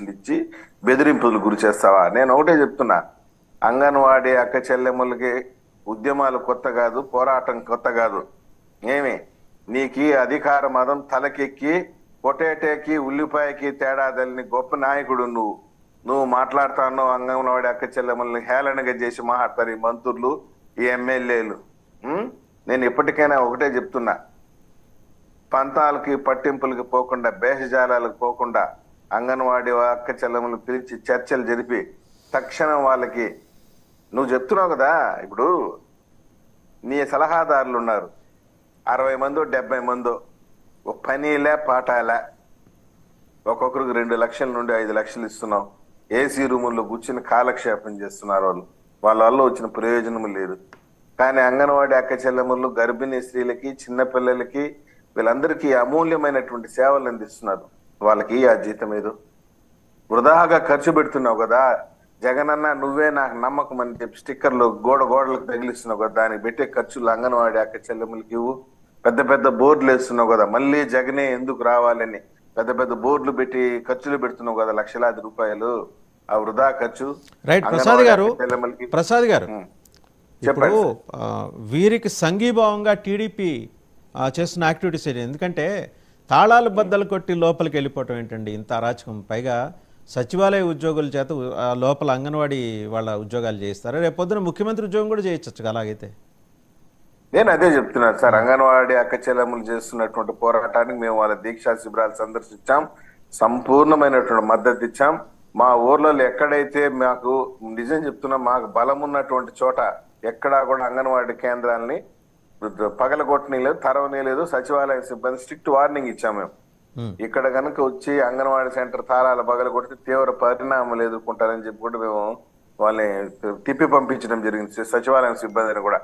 నోటీసులు ఇచ్చి బెదిరింపులు గురి చేస్తావా? నేను ఒకటే చెప్తున్నా, అంగన్వాడీ అక్క చెల్లెమ్మలకి ఉద్యమాలు కొత్త కాదు, పోరాటం కొత్త కాదు. ఏమి నీకు అధికార మదం తలకెక్కి పొటేటేకి ఉల్లిపాయకి తేడా తెలియని గొప్ప నాయకుడు నువ్వు మాట్లాడుతాను. అంగన్వాడీ అక్క చెల్లెమ్మల్ని హేళనగా చేసి మాట్లాడతారు ఈ మంత్రులు, ఈ ఎమ్మెల్యేలు. నేను ఎప్పటికైనా ఒకటే చెప్తున్నా, పంతాలకి పట్టింపులకి పోకుండా, బేహజాలకు పోకుండా అంగన్వాడీ అక్క చెల్లెమ్మలు పిలిచి చర్చలు జరిపి తక్షణం వాళ్ళకి, నువ్వు చెప్తున్నావు కదా, ఇప్పుడు నీ సలహాదారులు ఉన్నారు 60 మందో 70 మందో, ఒక పనిలే పాటాలే, ఒక్కొక్కరికి 2 లక్షల నుండి 5 లక్షలు ఇస్తున్నావు. ఏసీ రూముల్లో కూర్చుని కాలక్షేపం చేస్తున్నారు వాళ్ళ వల్ల వచ్చిన ప్రయోజనం లేదు. కానీ అంగన్వాడీ అక్క చెల్లెమ్మలు గర్భిణీ స్త్రీలకి, చిన్నపిల్లలకి, వీళ్ళందరికీ అమూల్యమైనటువంటి సేవలు అందిస్తున్నారు. వాళ్ళకి ఆ జీతం ఏదో వృధాగా ఖర్చు పెడుతున్నావు కదా. జగనన్న నువ్వే నాకు నమ్మకం అని చెప్పి స్టిక్కర్లు గోడలకు తగిలిస్తున్నావు కదా, దానికి పెట్టే ఖర్చులు అంగన్వాడీ అక్క చెల్లెమ్మలకి ఇవ్వు. పెద్ద పెద్ద బోర్డులు వేస్తున్నావు కదా, మళ్ళీ జగనే ఎందుకు రావాలని పెద్ద పెద్ద బోర్డులు పెట్టి ఖర్చులు పెడుతున్నావు కదా, లక్షలాది రూపాయలు. ఆ వృధా ఖర్చు. రైట్ ప్రసాద్ గారు ఇప్పుడు వీరికి సంఘీభావంగా టీడీపీ చేస్తున్న యాక్టివిటీస్ ఏంటి? ఎందుకంటే తాళాలు బద్దలు కొట్టి లోపలికి వెళ్ళిపోవటం ఏంటండి ఇంత అరాచకం? పైగా సచివాలయ ఉద్యోగుల చేత లోపల అంగన్వాడీ వాళ్ళ ఉద్యోగాలు చేయిస్తారు. రేపు పొద్దున ముఖ్యమంత్రి ఉద్యోగం కూడా చేయొచ్చు అలాగైతే. నేను అదే చెప్తున్నాను సార్, అంగన్వాడీ అక్క చెల్లెమ్మలు చేస్తున్నటువంటి పోరాటానికి మేము వాళ్ళ దీక్షా శిబిరాలు సందర్శించాం, సంపూర్ణమైనటువంటి మద్దతు ఇచ్చాం. మా ఊర్లలో ఎక్కడైతే మాకు నిజం చెప్తున్నా, మాకు బలం ఉన్నటువంటి చోట ఎక్కడా కూడా అంగన్వాడీ కేంద్రాలని పగలగొట్టని లేదు, తరవని లేదు. సచివాలయ సిబ్బంది స్ట్రిక్ట్ వార్నింగ్ ఇచ్చాం మేము. ఇక్కడ కనుక వచ్చి అంగన్వాడీ సెంటర్ తాళాలు పగలగొడితే తీవ్ర పరిణామాలు ఎదుర్కొంటారని చెప్పి కూడా మేము వాళ్ళని తిప్పి పంపించడం జరిగింది, సచివాలయం సిబ్బందిని కూడా.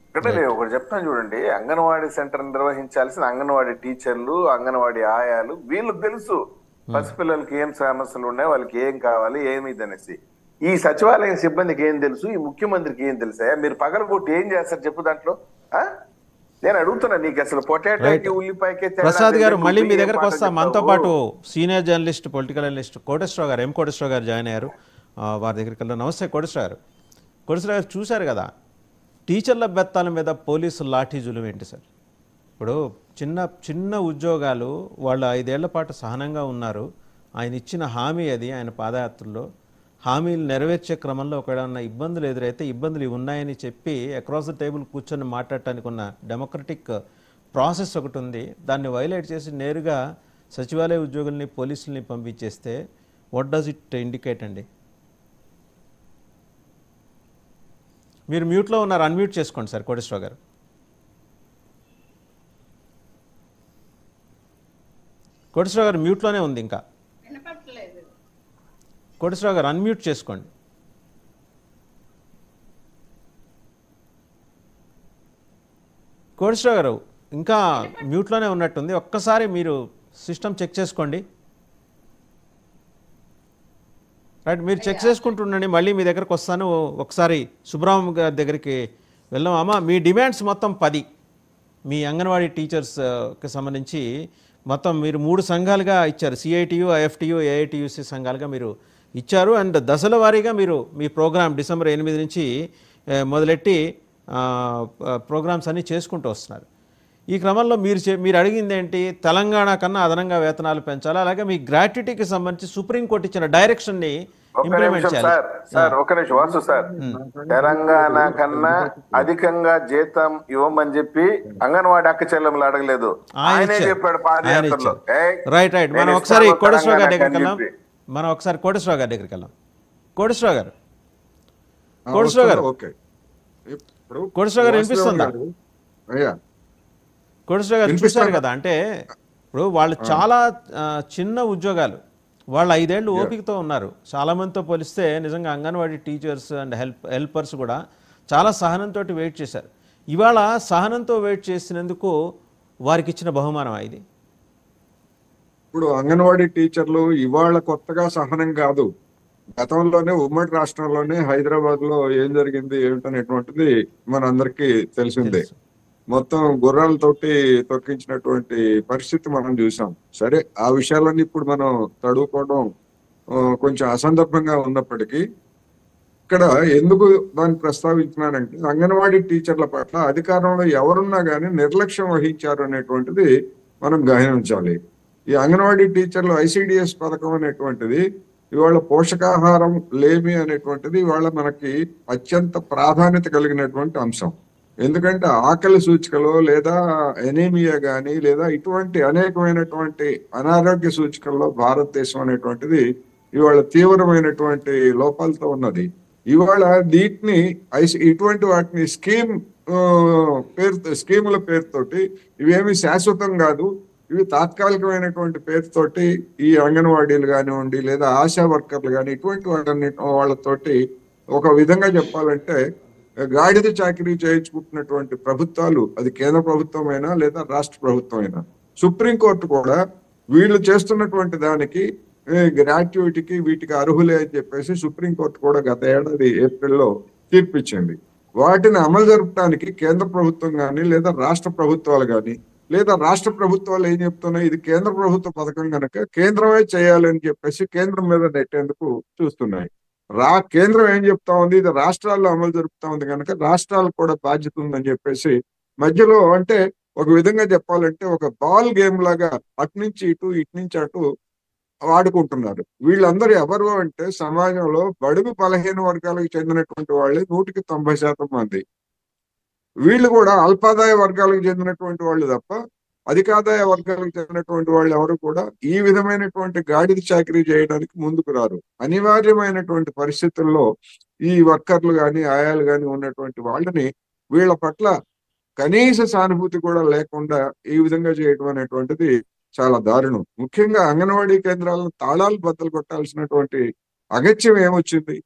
ఇక్కడ నేను ఒకటి చెప్తాను చూడండి, అంగన్వాడీ సెంటర్ నిర్వహించాల్సిన అంగన్వాడీ టీచర్లు, అంగన్వాడీ ఆయాలు, వీళ్ళకి తెలుసు పసిపిల్లలకి ఏం సమస్యలు ఉన్నాయి, వాళ్ళకి ఏం కావాలి, ఏమి అనేసి. ఈ సచివాలయం సిబ్బందికి ఏం తెలుసు, ఈ ముఖ్యమంత్రికి ఏం తెలుసా? మీరు పగలగొట్టి ఏం చేస్తారు చెప్పు దాంట్లో? నేను అడుగుతున్నా, నీకు అసలు పొటాటోకి ఉల్లిపాయకే. ప్రసాద్ గారు మళ్ళీ మీ దగ్గరకు వస్తాం. మనతో పాటు senior journalist, political analyst Koteswararao గారు, కోటేశ్వరరావు గారు జాయిన్ అయ్యారు. వారి దగ్గరికి వెళ్దాం. నమస్తే కోటేశ్వరరావు గారు. కోటేశ్వరరావు గారు చూశారు కదా టీచర్ల బెత్తాల మీద పోలీసులు లాఠీజులు ఏంటి సార్? ఇప్పుడు చిన్న ఉద్యోగాలు, వాళ్ళు 5 ఏళ్ల పాటు సహనంగా ఉన్నారు. ఆయన ఇచ్చిన హామీ అది, ఆయన పాదయాత్రలో హామీలు నెరవేర్చే క్రమంలో ఒకవేళ ఇబ్బందులు ఎదురైతే ఇబ్బందులు ఉన్నాయని చెప్పి అక్రాస్ ద టేబుల్ కూర్చొని మాట్లాడటానికి ఉన్న డెమోక్రటిక్ ప్రాసెస్ ఒకటి ఉంది. దాన్ని వైలేట్ చేసి నేరుగా సచివాలయ ఉద్యోగుల్ని, పోలీసుల్ని పంపించేస్తే వాట్ డస్ ఇట్ ఇండికేట్ అండి? మీరు మ్యూట్లో ఉన్నారు, అన్మ్యూట్ చేసుకోండి సార్ కోటేశ్వరరావు గారు. కోటేశ్వరరావు గారు మ్యూట్లోనే ఉంది ఇంకా. కోటేశ్వరరావు గారు అన్మ్యూట్ చేసుకోండి. కోటేశ్వరరావు గారు ఇంకా మ్యూట్లోనే ఉన్నట్టుంది, ఒక్కసారి మీరు సిస్టమ్ చెక్ చేసుకోండి. రైట్, మీరు చెక్ చేసుకుంటుండండి, మళ్ళీ మీ దగ్గరకు వస్తాను. ఒకసారి సుబ్రహ్మణ్యం గారి దగ్గరికి వెళ్దాం. అమ్మ, మీ డిమాండ్స్ మొత్తం 10, మీ అంగన్వాడీ టీచర్స్కి సంబంధించి మొత్తం మీరు 3 సంఘాలుగా ఇచ్చారు. సిఐటియు, ఐఎఫ్టియు, ఏఐటియుసి సంఘాలుగా మీరు ఇచ్చారు. అండ్ దశల వారీగా మీరు మీ ప్రోగ్రామ్ డిసెంబర్ 8 నుంచి మొదలెట్టి ప్రోగ్రామ్స్ అన్నీ చేసుకుంటూ వస్తున్నారు. ఈ క్రమంలో మీరు అడిగింది ఏంటి? తెలంగాణ కన్నా అదనంగా వేతనాలు పెంచాలి, అలాగే మీ గ్రాట్యుటీకి సంబంధించి సుప్రీంకోర్టు ఇచ్చిన డైరెక్షన్ని ఇంప్లిమెంట్ చేయాలి. సార్ ఒక నిమిషం వాసు సార్, తెలంగాణ కన్నా అధికంగా జీతం ఇవ్వమని చెప్పి అంగన్వాడీ అక్క చెల్లెమ్మలు అడగలేదు, ఆయనే చెప్పాడు పాదయాత్రలో. రైట్ రైట్, మనం ఒకసారి కోటేశ్వరరావు గారి దగ్గరికి వెళ్దాం. కోటేశ్వరరావు గారి దగ్గరికి వెళ్దాం. కోటేశ్వరరావు గారు వినిపిస్తుందా? కోటేశ్వరరావు గారు చూశారు కదా, అంటే ఇప్పుడు వాళ్ళు చాలా చిన్న ఉద్యోగాలు, వాళ్ళు 5 ఏళ్ళు ఓపికతో ఉన్నారు. చాలామందితో పోలిస్తే నిజంగా అంగన్వాడీ టీచర్స్ అండ్ హెల్పర్స్ కూడా చాలా సహనంతో వెయిట్ చేశారు. ఇవాళ సహనంతో వెయిట్ చేసినందుకు వారికి ఇచ్చిన బహుమానం ఇది. ఇప్పుడు అంగన్వాడీ టీచర్లు ఇవాళ కొత్తగా సహనం కాదు, గతంలోనే ఉమ్మడి రాష్ట్రంలోనే హైదరాబాద్ లో ఏం జరిగింది ఏమిటనేటువంటిది మనందరికీ తెలిసిందే. మొత్తం గుర్రాలతోటి తొక్కించినటువంటి పరిస్థితి మనం చూసాం. సరే, ఆ విషయాలన్నీ ఇప్పుడు మనం తడువుకోవడం కొంచెం అసందర్భంగా ఉన్నప్పటికీ ఇక్కడ ఎందుకు దాన్ని ప్రస్తావించినానంటే అంగన్వాడీ టీచర్ల పట్ల అధికారంలో ఎవరున్నా కానీ నిర్లక్ష్యం వహించారు అనేటువంటిది మనం గమనించాలి. ఈ అంగన్వాడీ టీచర్లు ఐసిడిఎస్ పథకం అనేటువంటిది ఇవాళ పోషకాహారం లేమి అనేటువంటిది ఇవాళ మనకి అత్యంత ప్రాధాన్యత కలిగినటువంటి అంశం. ఎందుకంటే ఆకలి సూచికలో లేదా ఎనీమియా కానీ లేదా ఇటువంటి అనేకమైనటువంటి అనారోగ్య సూచికల్లో భారతదేశం అనేటువంటిది ఇవాళ తీవ్రమైనటువంటి లోపాలతో ఉన్నది. ఇవాళ వీటిని ఇటువంటి వాటిని స్కీముల పేరుతోటి ఇవేమి శాశ్వతం కాదు, ఇవి తాత్కాలికమైనటువంటి పేరుతోటి ఈ అంగన్వాడీలు కానివ్వండి లేదా ఆశా వర్కర్లు కానీ ఇటువంటి వాళ్ళతోటి ఒక విధంగా చెప్పాలంటే గాడిద చాకరీ చేయించుకుంటున్నటువంటి ప్రభుత్వాలు, అది కేంద్ర ప్రభుత్వం అయినా లేదా రాష్ట్ర ప్రభుత్వం అయినా. సుప్రీంకోర్టు కూడా వీళ్ళు చేస్తున్నటువంటి దానికి గ్రాట్యుటీకి వీటికి అర్హులే అని చెప్పేసి సుప్రీంకోర్టు కూడా గత ఏడాది ఏప్రిల్లో తీర్పిచ్చింది. వాటిని అమలు జరపడానికి కేంద్ర ప్రభుత్వం కానీ లేదా రాష్ట్ర ప్రభుత్వాలు కానీ లేదా రాష్ట్ర ప్రభుత్వాలు ఏం చెప్తున్నాయి, ఇది కేంద్ర ప్రభుత్వ పథకం కనుక కేంద్రమే చేయాలని చెప్పేసి కేంద్రం మీద నెట్టేందుకు చూస్తున్నాయి. కేంద్రం ఏం చెప్తా ఉంది, ఇది రాష్ట్రాల్లో అమలు జరుపుతా ఉంది కనుక రాష్ట్రాలకు కూడా బాధ్యత ఉందని చెప్పేసి మధ్యలో అంటే ఒక విధంగా చెప్పాలంటే ఒక బాల్ గేమ్ లాగా అటు నుంచి ఇటు ఇటు నుంచి అటు వాడుకుంటున్నారు. వీళ్ళందరూ ఎవరు అంటే సమాజంలో బడుగు బలహీన వర్గాలకు చెందినటువంటి వాళ్ళే 190% మంది. వీళ్ళు కూడా అల్పాదాయ వర్గాలకు చెందినటువంటి వాళ్ళు తప్ప అధికాదాయ వర్గాలకు చెందినటువంటి వాళ్ళు ఎవరు కూడా ఈ విధమైనటువంటి గాడిద చాకరీ చేయడానికి ముందుకు రారు. అనివార్యమైనటువంటి పరిస్థితుల్లో ఈ వర్కర్లు కానీ ఆయాలు కానీ ఉన్నటువంటి వాళ్ళని వీళ్ళ పట్ల కనీస సానుభూతి కూడా లేకుండా ఈ విధంగా చేయడం అనేటువంటిది చాలా దారుణం. ముఖ్యంగా అంగన్వాడీ కేంద్రాలను తాళాలు బద్దలు కొట్టాల్సినటువంటి అగత్యం ఏమొచ్చింది?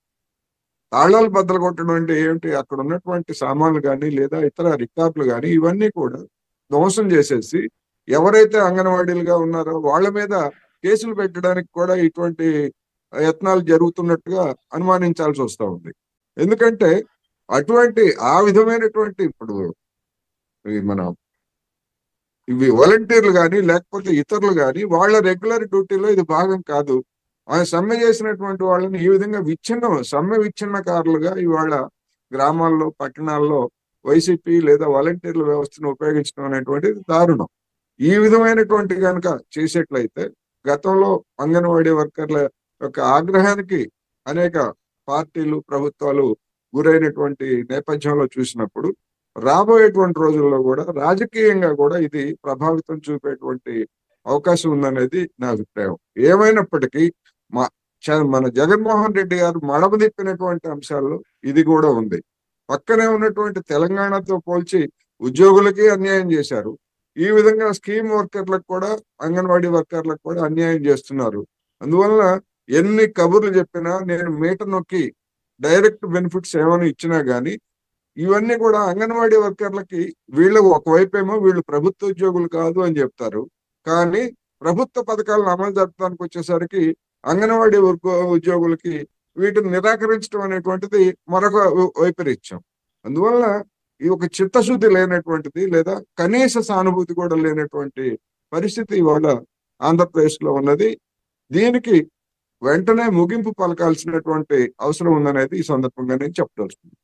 తాళాలు బద్దలు కొట్టడం అంటే ఏమిటి? అక్కడ ఉన్నటువంటి సామాన్లు కానీ లేదా ఇతర రికార్డులు కానీ ఇవన్నీ కూడా ధ్వంసం చేసేసి ఎవరైతే అంగన్వాడీలుగా ఉన్నారో వాళ్ళ మీద కేసులు పెట్టడానికి కూడా ఇటువంటి యత్నాలు జరుగుతున్నట్టుగా అనుమానించాల్సి వస్తూ ఉంది. ఎందుకంటే అటువంటి ఆ విధమైనటువంటి ఇప్పుడు మన ఇవి వాలంటీర్లు కానీ లేకపోతే ఇతరులు కానీ వాళ్ళ రెగ్యులర్ డ్యూటీలో ఇది భాగం కాదు. ఆయన సమ్మె చేసినటువంటి వాళ్ళని ఈ విధంగా సమ్మె విచ్ఛిన్నకారులుగా ఇవాళ గ్రామాల్లో పట్టణాల్లో వైసీపీ లేదా వాలంటీర్ల వ్యవస్థను ఉపయోగించడం అనేటువంటిది దారుణం. ఈ విధమైనటువంటి కనుక చేసేట్లయితే గతంలో అంగన్వాడీ వర్కర్ల యొక్క ఆగ్రహానికి అనేక పార్టీలు ప్రభుత్వాలు గురైనటువంటి నేపథ్యంలో చూసినప్పుడు రాబోయేటువంటి రోజుల్లో కూడా రాజకీయంగా కూడా ఇది ప్రభావితం చూపేటువంటి అవకాశం ఉందనేది నా అభిప్రాయం. ఏమైనప్పటికీ మన జగన్మోహన్ రెడ్డి గారు మడమ తిప్పినటువంటి అంశాల్లో ఇది కూడా ఉంది. పక్కనే ఉన్నటువంటి తెలంగాణతో పోల్చి ఉద్యోగులకి అన్యాయం చేశారు. ఈ విధంగా స్కీమ్ వర్కర్లకు కూడా అంగన్వాడీ వర్కర్లకు కూడా అన్యాయం చేస్తున్నారు. అందువల్ల ఎన్ని కబుర్లు చెప్పినా నేను మీట నొక్కి డైరెక్ట్ బెనిఫిట్స్ ఏమైనా ఇచ్చినా గానీ ఇవన్నీ కూడా అంగన్వాడీ వర్కర్లకి వీళ్ళకు ఒకవైపేమో వీళ్ళు ప్రభుత్వ ఉద్యోగులు కాదు అని చెప్తారు, కానీ ప్రభుత్వ పథకాలను అమలు జరపడానికి వచ్చేసరికి అంగన్వాడీ ఉద్యోగులకి వీటిని నిరాకరించడం అనేటువంటిది మరొక వైపరీత్యం. అందువల్ల ఈ ఒక చిత్తశుద్ధి లేనటువంటిది లేదా కనీస సానుభూతి కూడా లేనటువంటి పరిస్థితి ఇవాళ ఆంధ్రప్రదేశ్ లో ఉన్నది. దీనికి వెంటనే ముగింపు పలకాల్సినటువంటి అవసరం ఉందనేది ఈ సందర్భంగా నేను చెప్పదలుచుకున్నాను.